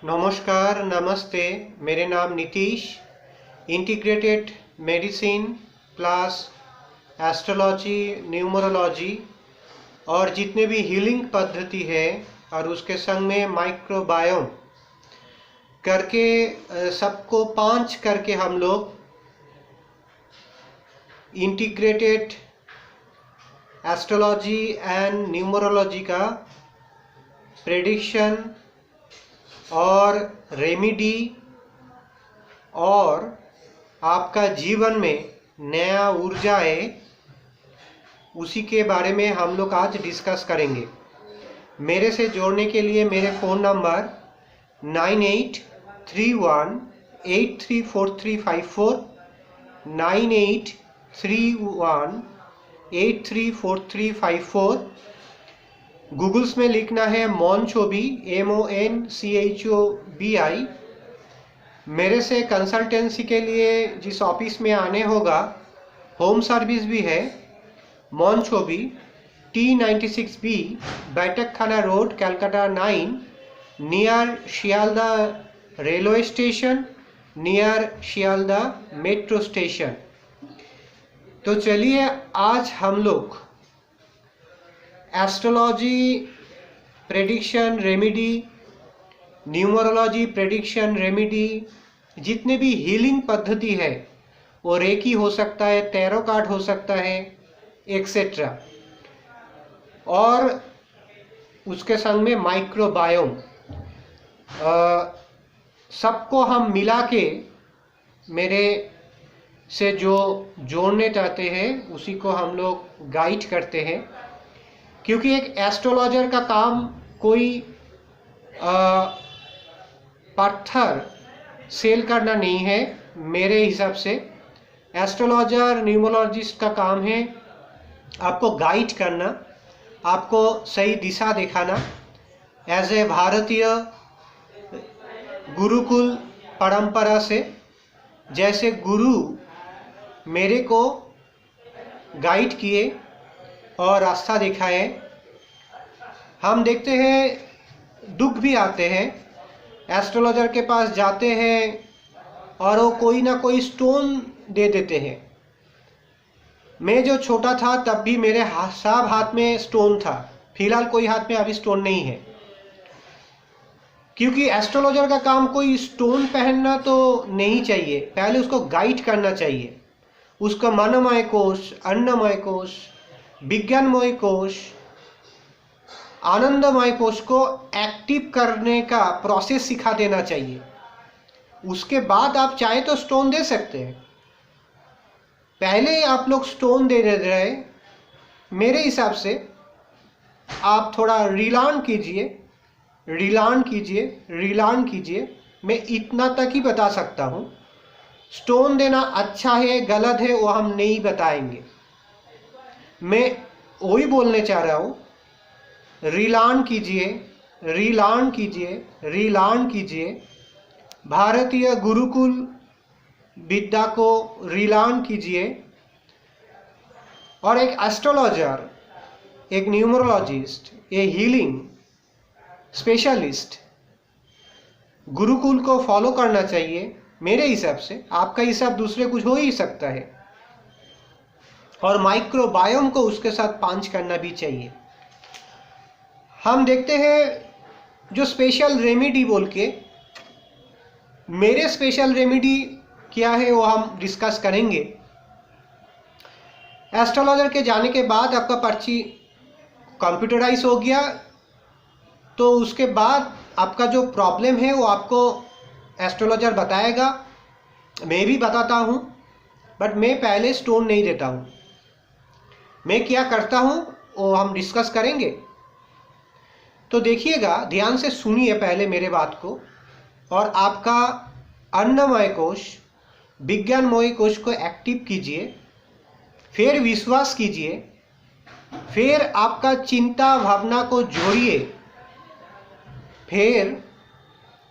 नमस्कार, नमस्ते। मेरे नाम Nitish. Integrated medicine plus astrology, numerology और जितने भी हीलिंग पद्धति है और उसके संग में माइक्रोबायोम करके सबको 5 करके हम लोग इंटीग्रेटेड एस्ट्रोलॉजी एंड न्यूमरोलॉजी का प्रेडिक्शन और रेमेडी और आपका जीवन में नया ऊर्जा है, उसी के बारे में हम लोग आज डिस्कस करेंगे। मेरे से जोड़ने के लिए मेरे फ़ोन नंबर 9831834354 9831834354। गूगल्स में लिखना है मोनचोबी, MONCHOBI। मेरे से कंसल्टेंसी के लिए जिस ऑफिस में आने होगा, होम सर्विस भी है। मोनचोबी T96B, बैठक खाना road, Calcutta 9, near Sealdah railway station, near Sealdah metro station. तो चलिए आज हम लोग astrology prediction remedy, numerology prediction remedy, जितने भी हीलिंग पद्धति है, वो रेकी हो सकता है, टैरो कार्ड हो सकता है, एक्सेट्रा, और उसके संग में माइक्रोबायोम, सबको हम मिला के मेरे से जो जोड़ने चाहते हैं उसी को हम लोग गाइड करते हैं। क्योंकि एक एस्ट्रोलॉजर का काम कोई पत्थर सेल करना नहीं है। मेरे हिसाब से एस्ट्रोलॉजर, न्यूमरोलॉजिस्ट का काम है आपको गाइड करना, आपको सही दिशा दिखाना। एज ए भारतीय गुरुकुल परंपरा से, जैसे गुरु मेरे को गाइड किए और रास्ता दिखाए, हम देखते हैं दुख भी आते हैं, एस्ट्रोलॉजर के पास जाते हैं और वो कोई ना कोई स्टोन दे देते हैं। मैं जो छोटा था तब भी मेरे सब हाथ में स्टोन था, फिलहाल कोई हाथ में अभी स्टोन नहीं है। क्योंकि एस्ट्रोलॉजर का काम कोई स्टोन पहनना तो नहीं चाहिए, पहले उसको गाइड करना चाहिए। उसका मनमय कोश, अन्नमय कोश, विज्ञानमय कोश, आनंदमय कोश को एक्टिव करने का प्रोसेस सिखा देना चाहिए। उसके बाद आप चाहे तो स्टोन दे सकते हैं। पहले आप लोग स्टोन दे रहे, मेरे हिसाब से आप थोड़ा रिलान कीजिए, रिलान कीजिए, रिलान कीजिए। मैं इतना तक ही बता सकता हूँ। स्टोन देना अच्छा है गलत है वो हम नहीं बताएंगे। मैं वही बोलने चाह रहा हूँ, रिलान कीजिए, रिलान कीजिए, रिलान कीजिए। भारतीय गुरुकुल विद्या को रिलान कीजिए। और एक एस्ट्रोलॉजर, एक न्यूमरोलॉजिस्ट, ए हीलिंग स्पेशलिस्ट गुरुकुल को फॉलो करना चाहिए। मेरे हिसाब से, आपका हिसाब दूसरे कुछ हो ही सकता है। और माइक्रोबायोम को उसके साथ पांच करना भी चाहिए। हम देखते हैं जो स्पेशल रेमेडी बोल के, मेरे स्पेशल रेमेडी क्या है वो हम डिस्कस करेंगे। एस्ट्रोलॉजर के जाने के बाद आपका पर्ची कंप्यूटराइज हो गया, तो उसके बाद आपका जो प्रॉब्लम है वो आपको एस्ट्रोलॉजर बताएगा। मैं भी बताता हूँ, बट मैं पहले स्टोन नहीं देता हूँ। मैं क्या करता हूँ वो हम डिस्कस करेंगे। तो देखिएगा, ध्यान से सुनिए पहले मेरे बात को। और आपका अन्नमय कोश, विज्ञानमय कोश को एक्टिव कीजिए, फिर विश्वास कीजिए, फिर आपका चिंता भावना को जोड़िए, फिर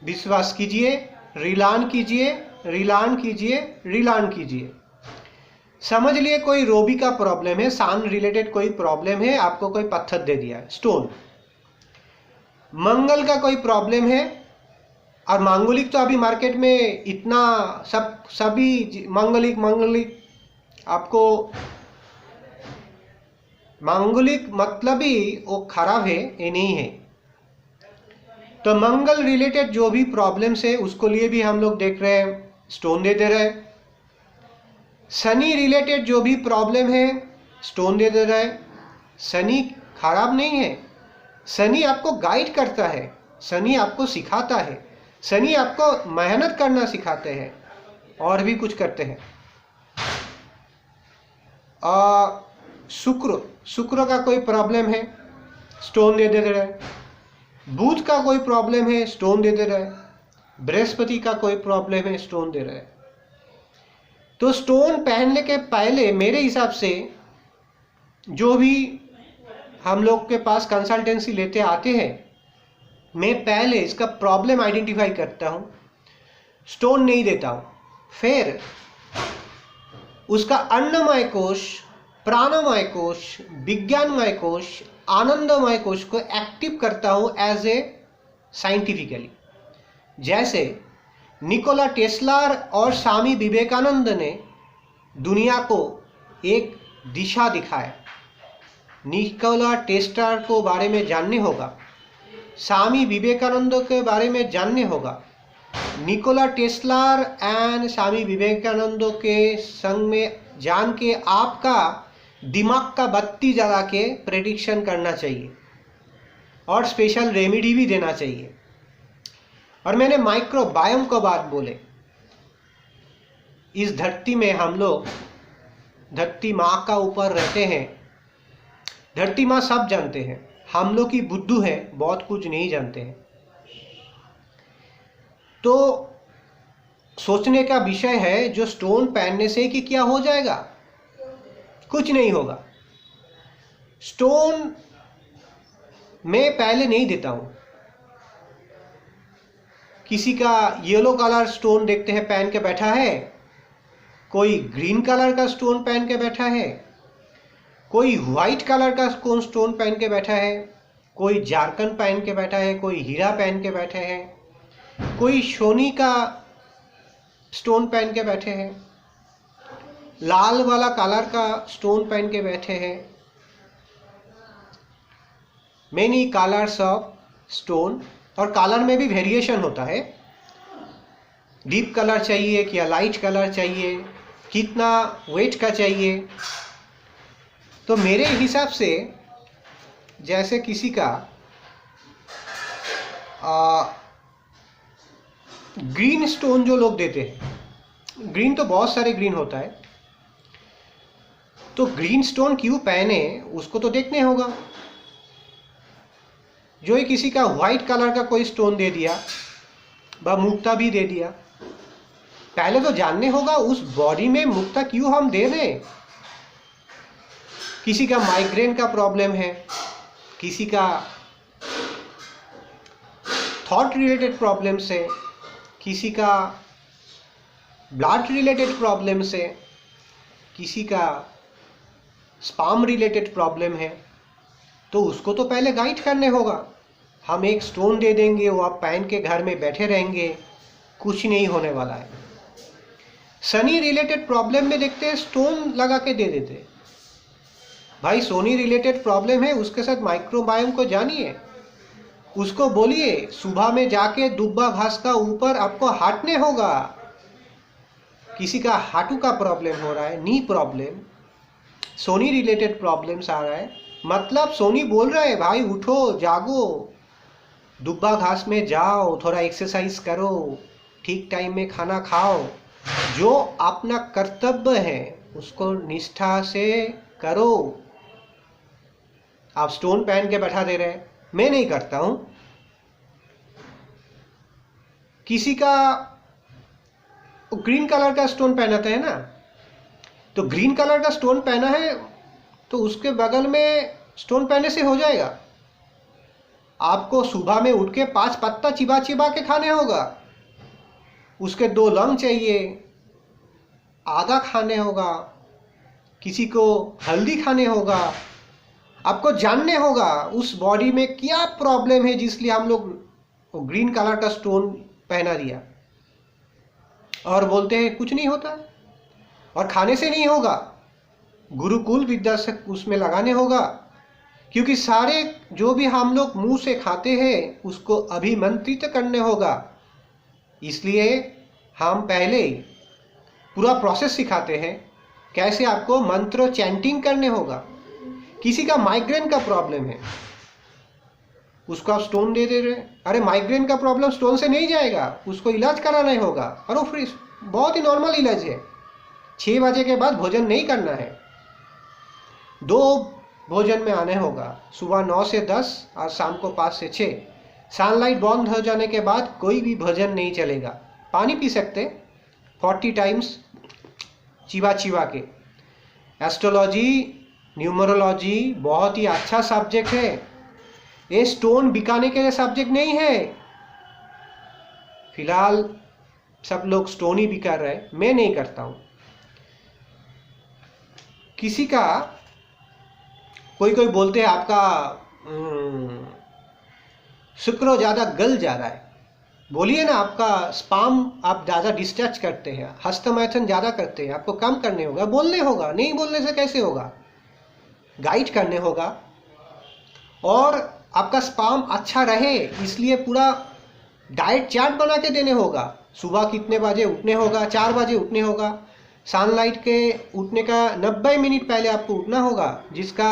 विश्वास कीजिए, रिलान कीजिए, रिलान कीजिए, रिलान कीजिए। समझ लिए कोई रोबी का प्रॉब्लम है, सान रिलेटेड कोई प्रॉब्लम है, आपको कोई पत्थर दे दिया, स्टोन। मंगल का कोई प्रॉब्लम है, और मांगलिक तो अभी मार्केट में इतना सभी मांगलिक आपको मांगलिक मतलब ही वो खराब है, ये नहीं है। तो मंगल रिलेटेड जो भी प्रॉब्लम्स है उसको लिए भी हम लोग देख रहे हैं, स्टोन दे रहे हैं। शनि रिलेटेड जो भी प्रॉब्लम है स्टोन दे रहा है। शनि खराब नहीं है, शनि आपको गाइड करता है, शनि आपको सिखाता है, शनि आपको मेहनत करना सिखाते हैं और भी कुछ करते हैं। शुक्र का कोई प्रॉब्लम है, स्टोन दे रहा है। बुध का कोई प्रॉब्लम है, स्टोन दे रहा है। बृहस्पति का कोई प्रॉब्लम है, स्टोन दे रहा है। तो स्टोन पहनने के पहले मेरे हिसाब से जो भी हम लोग के पास कंसल्टेंसी लेते आते हैं, मैं पहले इसका प्रॉब्लम आइडेंटिफाई करता हूँ, स्टोन नहीं देता हूँ। फिर उसका अन्नमय कोश, प्राणमय कोश, विज्ञानमय कोश, आनंदमय कोश को एक्टिव करता हूँ एज ए साइंटिफिकली। जैसे निकोला टेस्ला और स्वामी विवेकानंद ने दुनिया को एक दिशा दिखाया। निकोला टेस्ला को बारे में जानने होगा, स्वामी विवेकानंद के बारे में जानने होगा। Nikola Tesla and Swami Vivekananda के संग में जान के आपका दिमाग का बत्ती जला के प्रेडिक्शन करना चाहिए और स्पेशल रेमेडी भी देना चाहिए। और मैंने माइक्रोबायोम को बात बोले, इस धरती में हम लोग धरती माँ का ऊपर रहते हैं, धरती माँ सब जानते हैं, हम लोग की बुद्धू है, बहुत कुछ नहीं जानते हैं। तो सोचने का विषय है जो स्टोन पहनने से कि क्या हो जाएगा, कुछ नहीं होगा। स्टोन मैं पहले नहीं देता हूं। किसी का येलो कलर स्टोन देखते हैं पहन के बैठा है, कोई ग्रीन कलर का स्टोन पहन के बैठा है, कोई व्हाइट कलर का स्टोन पहन के बैठा है, कोई जारकन पहन के बैठा है, कोई हीरा पहन के बैठे हैं, कोई सोनी का स्टोन पहन के बैठे हैं, लाल वाला कलर का स्टोन पहन के बैठे हैं। मेनी कलर्स ऑफ स्टोन, और कलर में भी वेरिएशन होता है। डीप कलर चाहिए क्या लाइट कलर चाहिए, कितना वेट का चाहिए। तो मेरे हिसाब से जैसे किसी का ग्रीन स्टोन जो लोग देते हैं, ग्रीन तो बहुत सारे ग्रीन होता है, तो ग्रीन स्टोन क्यों पहने उसको तो देखने होगा। जो ही किसी का व्हाइट कलर का कोई स्टोन दे दिया व मुक्ता भी दे दिया, पहले तो जानने होगा उस बॉडी में मुक्ता क्यों हम दे रहे हैं। किसी का माइग्रेन का प्रॉब्लम है, किसी का थॉट रिलेटेड प्रॉब्लम से, किसी का ब्लड रिलेटेड प्रॉब्लम से, किसी का स्पर्म रिलेटेड प्रॉब्लम है, तो उसको तो पहले गाइड करने होगा। हम एक स्टोन दे देंगे, वो आप पहन के घर में बैठे रहेंगे, कुछ नहीं होने वाला है। शनि रिलेटेड प्रॉब्लम में देखते हैं स्टोन लगा के दे देते। भाई शनि रिलेटेड प्रॉब्लम है, उसके साथ माइक्रोबायोम को जानिए, उसको बोलिए सुबह में जाके दुब्बा घास का ऊपर आपको हाटने होगा। किसी का हाटू का प्रॉब्लम हो रहा है, नी प्रॉब्लम, सोनी रिलेटेड प्रॉब्लम्स आ रहा है, मतलब सोनी बोल रहा है भाई उठो जागो, दुब्बा घास में जाओ, थोड़ा एक्सरसाइज करो, ठीक टाइम में खाना खाओ, जो अपना कर्तव्य है उसको निष्ठा से करो। आप स्टोन पहन के बैठा दे रहे हैं, मैं नहीं करता हूं। किसी का ग्रीन कलर का स्टोन पहनाते हैं ना, तो ग्रीन कलर का स्टोन पहना है तो उसके बगल में स्टोन पहनने से हो जाएगा। आपको सुबह में उठ के 5 पत्ता चिबा चिबा के खाने होगा, उसके 2 लौंग चाहिए, आधा खाने होगा, किसी को हल्दी खाने होगा। आपको जानने होगा उस बॉडी में क्या प्रॉब्लम है जिसलिए हम लोग ग्रीन कलर का स्टोन पहना दिया और बोलते हैं कुछ नहीं होता। और खाने से नहीं होगा, गुरुकुल विद्या से उसमें लगाने होगा, क्योंकि सारे जो भी हम लोग मुंह से खाते हैं उसको अभिमंत्रित करने होगा। इसलिए हम पहले पूरा प्रोसेस सिखाते हैं, कैसे आपको मंत्र चैंटिंग करने होगा। किसी का माइग्रेन का प्रॉब्लम है, उसको आप स्टोन दे रहे, अरे माइग्रेन का प्रॉब्लम स्टोन से नहीं जाएगा, उसको इलाज कराना ही होगा। और वो फ्री, बहुत ही नॉर्मल इलाज है। 6 बजे के बाद भोजन नहीं करना है, 2 भोजन में आने होगा, सुबह 9 से 10 और शाम को 5 से 6। सनलाइट बंद हो जाने के बाद कोई भी भोजन नहीं चलेगा। पानी पी सकते 40 टाइम्स चिवा चिवा के। एस्ट्रोलॉजी, न्यूमरोलॉजी बहुत ही अच्छा सब्जेक्ट है, ये स्टोन बिकाने के लिए सब्जेक्ट नहीं है। फिलहाल सब लोग स्टोन ही बिका रहे हैं, मैं नहीं करता हूँ। किसी का कोई बोलते हैं आपका शुक्र ज़्यादा गल जा रहा है, बोलिए ना आपका स्पाम आप ज़्यादा डिस्चार्ज करते हैं, हस्तमैथुन ज़्यादा करते हैं, आपको कम करने होगा, बोलने होगा। नहीं बोलने से कैसे होगा, गाइड करने होगा। और आपका स्पाम अच्छा रहे इसलिए पूरा डाइट चार्ट बना के देने होगा। सुबह कितने बजे उठने होगा, 4 बजे उठने होगा। सनलाइट के उठने का 90 मिनट पहले आपको उठना होगा। जिसका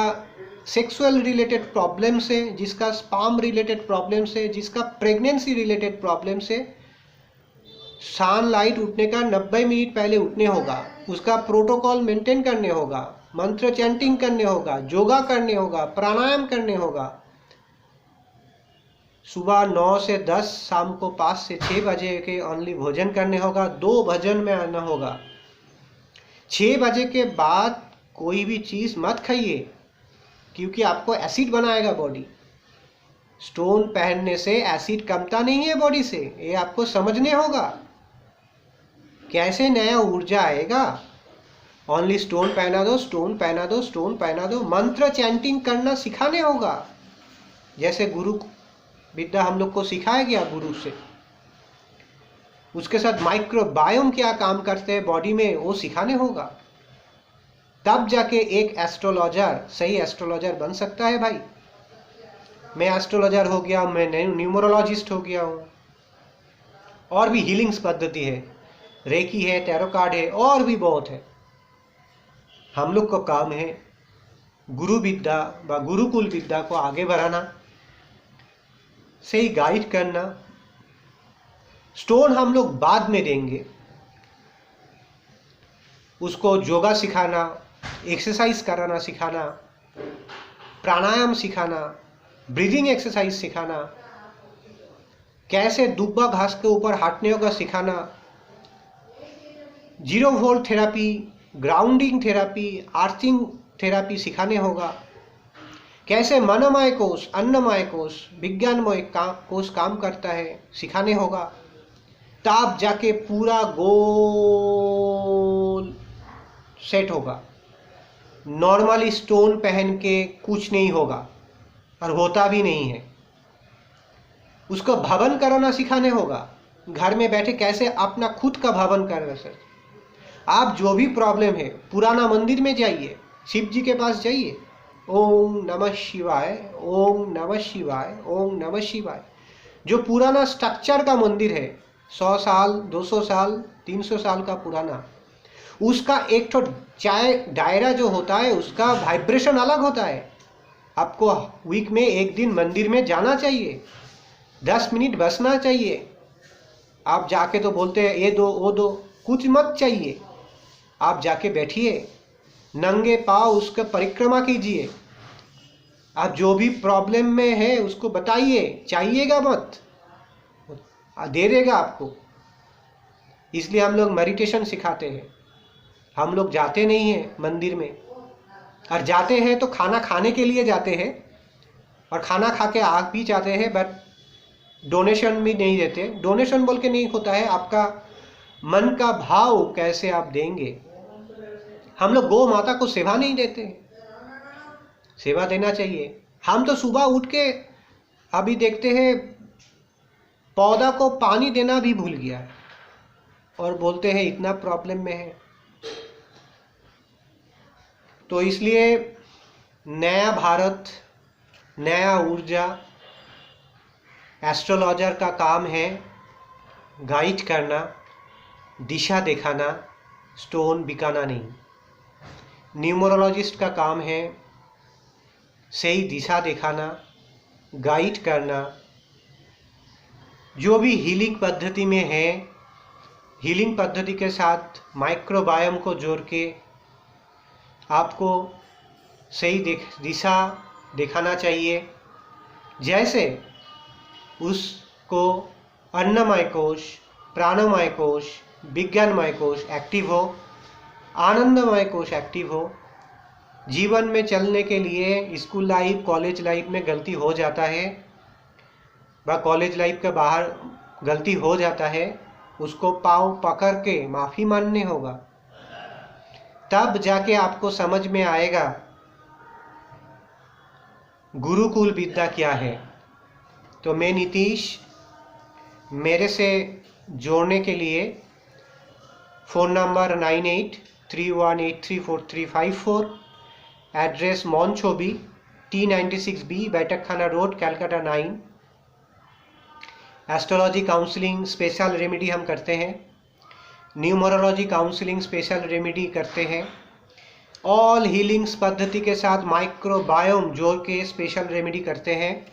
सेक्सुअल रिलेटेड प्रॉब्लम से, जिसका स्पाम रिलेटेड प्रॉब्लम से, जिसका प्रेगनेंसी रिलेटेड प्रॉब्लम से, सनलाइट उठने का 90 मिनट पहले उठने होगा। उसका प्रोटोकॉल मेंटेन करने होगा, मंत्र चैंटिंग करने होगा, योगा करने होगा, प्राणायाम करने होगा। सुबह 9 से 10, शाम को 5 से 6 बजे के ओनली भोजन करने होगा। 2 भोजन में आना होगा। 6 बजे के बाद कोई भी चीज़ मत खाइए, क्योंकि आपको एसिड बनाएगा बॉडी। स्टोन पहनने से एसिड कमता नहीं है बॉडी से, ये आपको समझने होगा। कैसे नया ऊर्जा आएगा, ओनली स्टोन पहना दो, स्टोन पहना दो, स्टोन पहना दो। मंत्र चैंटिंग करना सिखाने होगा, जैसे गुरु विद्या हम लोग को सिखाया गया गुरु से। उसके साथ माइक्रोबायोम क्या काम करते हैं बॉडी में, वो सिखाने होगा। तब जाके एक एस्ट्रोलॉजर सही एस्ट्रोलॉजर बन सकता है भाई। मैं एस्ट्रोलॉजर हो गया, मैं न्यूमरोलॉजिस्ट हो गया हूँ। और भी हीलिंग्स पद्धति है, रेकी है, टैरो कार्ड है, और भी बहुत है। हम लोग को काम है गुरु विद्या व गुरुकुल विद्या को आगे बढ़ाना, सही गाइड करना। स्टोन हम लोग बाद में देंगे, उसको योगा सिखाना, एक्सरसाइज कराना सिखाना, प्राणायाम सिखाना, ब्रीदिंग एक्सरसाइज सिखाना, कैसे दुब्बा घास के ऊपर हाटने होगा सिखाना, 0 volt therapy, grounding therapy, earthing therapy सिखाने होगा। कैसे मनोमय कोश, अन्नमय कोश, विज्ञानमय कोश काम करता है सिखाने होगा। तब जाके पूरा गोल सेट होगा। नॉर्मली स्टोन पहन के कुछ नहीं होगा, और होता भी नहीं है। उसको भवन कराना सिखाने होगा। घर में बैठे कैसे अपना खुद का भवन कर सकते। आप जो भी प्रॉब्लम है, पुराना मंदिर में जाइए, शिव जी के पास जाइए, ओम नमः शिवाय, ओम नमः शिवाय, ओम नमः शिवाय। जो पुराना स्ट्रक्चर का मंदिर है, 100 साल, 200 साल, 300 साल का पुराना, उसका एक तो दायरा जो होता है, उसका वाइब्रेशन अलग होता है। आपको वीक में 1 दिन मंदिर में जाना चाहिए, 10 मिनट बसना चाहिए। आप जाके तो बोलते हैं ये दो वो दो, कुछ मत चाहिए। आप जाके बैठिए, नंगे पाँव उसका परिक्रमा कीजिए। आप जो भी प्रॉब्लम में है उसको बताइए, चाहिएगा मत, दे देगा आपको। इसलिए हम लोग मेडिटेशन सिखाते हैं। हम लोग जाते नहीं हैं मंदिर में, और जाते हैं तो खाना खाने के लिए जाते हैं, और खाना खा के आग भी जाते हैं, बट डोनेशन भी नहीं देते। डोनेशन बोल के नहीं होता है, आपका मन का भाव कैसे आप देंगे। हम लोग गौ माता को सेवा नहीं देते, सेवा देना चाहिए। हम तो सुबह उठ के अभी देखते हैं पौधा को पानी देना भी भूल गया है और बोलते हैं इतना प्रॉब्लम में है। तो इसलिए नया भारत, नया ऊर्जा, एस्ट्रोलॉजर का काम है गाइड करना, दिशा दिखाना, स्टोन बिकाना नहीं। न्यूमरोलॉजिस्ट का काम है सही दिशा दिखाना, गाइड करना। जो भी हीलिंग पद्धति में है, हीलिंग पद्धति के साथ माइक्रोबायोम को जोड़ के आपको सही दिशा दिखाना चाहिए। जैसे उसको अन्नमय कोश, प्राणमय कोश, विज्ञानमय कोश एक्टिव हो, आनंदमय कोश एक्टिव हो। जीवन में चलने के लिए स्कूल लाइफ, कॉलेज लाइफ में गलती हो जाता है, व कॉलेज लाइफ के बाहर गलती हो जाता है, उसको पाँव पकड़ के माफ़ी मानने होगा। तब जाके आपको समझ में आएगा गुरुकुल विद्या क्या है। तो मैं नीतीश, मेरे से जोड़ने के लिए फ़ोन नंबर 9831834354, एड्रेस मोनछोबी T96B, बैठक खाना road, Calcutta 9। Astrology counselling special remedy हम करते हैं, न्यूमरोलॉजी काउंसलिंग स्पेशल रेमेडी करते हैं, ऑल हीलिंग्स पद्धति के साथ माइक्रोबायोम जोड़ के स्पेशल रेमेडी करते हैं,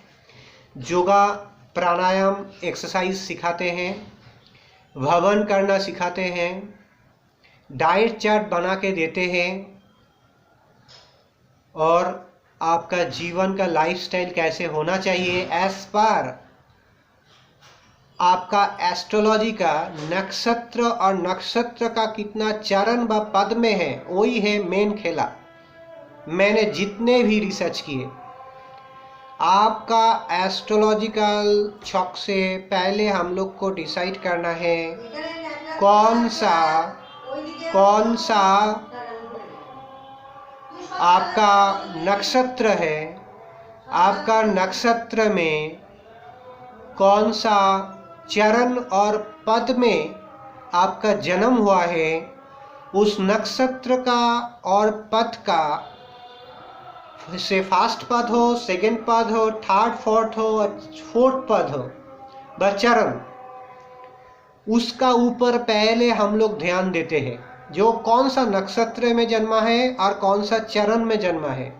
योगा प्राणायाम एक्सरसाइज सिखाते हैं, भवन करना सिखाते हैं, डाइट चार्ट बना के देते हैं, और आपका जीवन का लाइफस्टाइल कैसे होना चाहिए एज पर आपका एस्ट्रोलॉजी का नक्षत्र, और नक्षत्र का कितना चरण व पद में है, वही है मेन खेला। मैंने जितने भी रिसर्च किए, आपका एस्ट्रोलॉजिकल छक से पहले हम लोग को डिसाइड करना है कौन सा आपका नक्षत्र है, आपका नक्षत्र में कौन सा चरण और पद में आपका जन्म हुआ है, उस नक्षत्र का और पद का से फर्स्ट पद हो, सेकंड पद हो, थर्ड फोर्थ हो, फोर्थ पद हो, चरण, उसका ऊपर पहले हम लोग ध्यान देते हैं। जो कौन सा नक्षत्र में जन्मा है और कौन सा चरण में जन्मा है,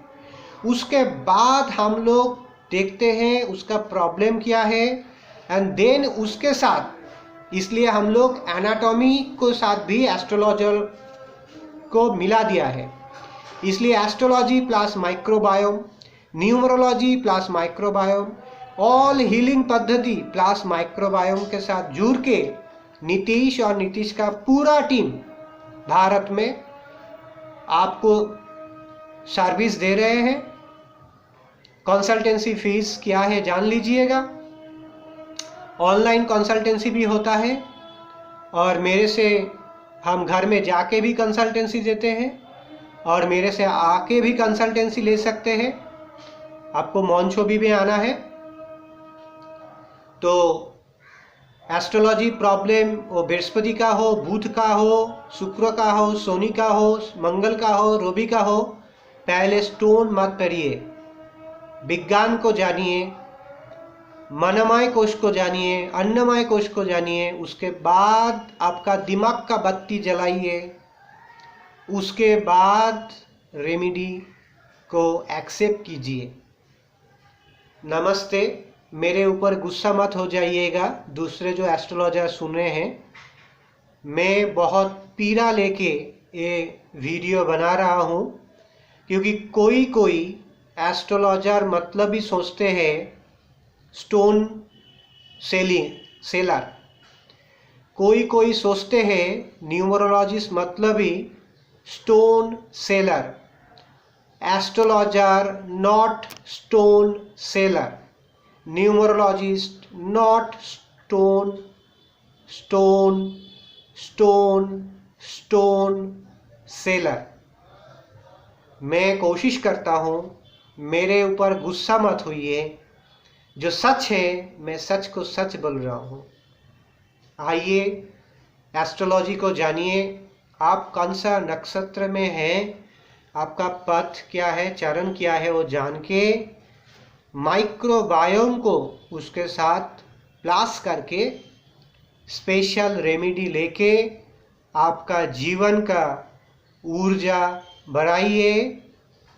उसके बाद हम लोग देखते हैं उसका प्रॉब्लम क्या है, एंड देन उसके साथ, इसलिए हम लोग एनाटॉमी को साथ भी एस्ट्रोलॉजर को मिला दिया है। इसलिए astrology plus microbiome, numerology plus microbiome, all healing पद्धति प्लस माइक्रोबायोम के साथ जुड़ के नीतीश और नीतीश का पूरा टीम भारत में आपको सर्विस दे रहे हैं। कंसल्टेंसी फीस क्या है जान लीजिएगा। ऑनलाइन कंसल्टेंसी भी होता है, और मेरे से हम घर में जाके भी कंसल्टेंसी देते हैं, और मेरे से आके भी कंसल्टेंसी ले सकते हैं। आपको मोनछोबी में आना है तो एस्ट्रोलॉजी प्रॉब्लम वो बृहस्पति का हो, बुध का हो, शुक्र का हो, शनि का हो, मंगल का हो, रवि का हो, पहले स्टोन मत करिए, विज्ञान को जानिए, मनमय कोश को जानिए, अन्नमय कोश को जानिए, उसके बाद आपका दिमाग का बत्ती जलाइए, उसके बाद रेमेडी को एक्सेप्ट कीजिए। नमस्ते, मेरे ऊपर गुस्सा मत हो जाइएगा दूसरे जो एस्ट्रोलॉजर सुन रहे हैं। मैं बहुत पीड़ा लेके ये वीडियो बना रहा हूँ, क्योंकि कोई एस्ट्रोलॉजर मतलब ही सोचते हैं स्टोन सेलर, कोई सोचते हैं न्यूमरोलॉजिस्ट मतलब ही stone seller. Astrologer not stone seller, numerologist not stone seller. मैं कोशिश करता हूँ, मेरे ऊपर गुस्सा मत होइए। जो सच है, मैं सच को सच बोल रहा हूँ। आइए एस्ट्रोलॉजी को जानिए। आप कौन सा नक्षत्र में हैं, आपका पथ क्या है, चरण क्या है, वो जान के माइक्रोबायोम को उसके साथ प्लस करके स्पेशल रेमेडी लेके आपका जीवन का ऊर्जा बढ़ाइए।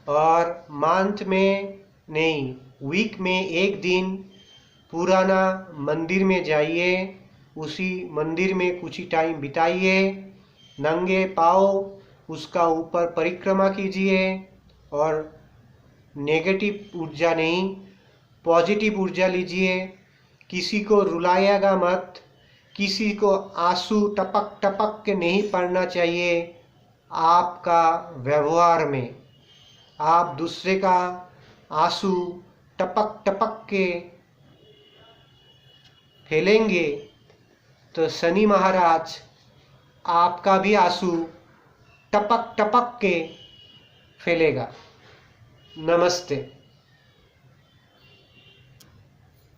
और मंथ में नहीं, वीक में एक दिन पुराना मंदिर में जाइए, उसी मंदिर में कुछ ही टाइम बिताइए, नंगे पाँव उसका ऊपर परिक्रमा कीजिए और नेगेटिव ऊर्जा नहीं, पॉजिटिव ऊर्जा लीजिए। किसी को रुलाइएगा मत, किसी को आंसू टपक टपक के नहीं पड़ना चाहिए। आपका व्यवहार में आप दूसरे का आंसू टपक टपक के फैलेंगे तो शनि महाराज आपका भी आंसू टपक टपक के फैलेगा। नमस्ते।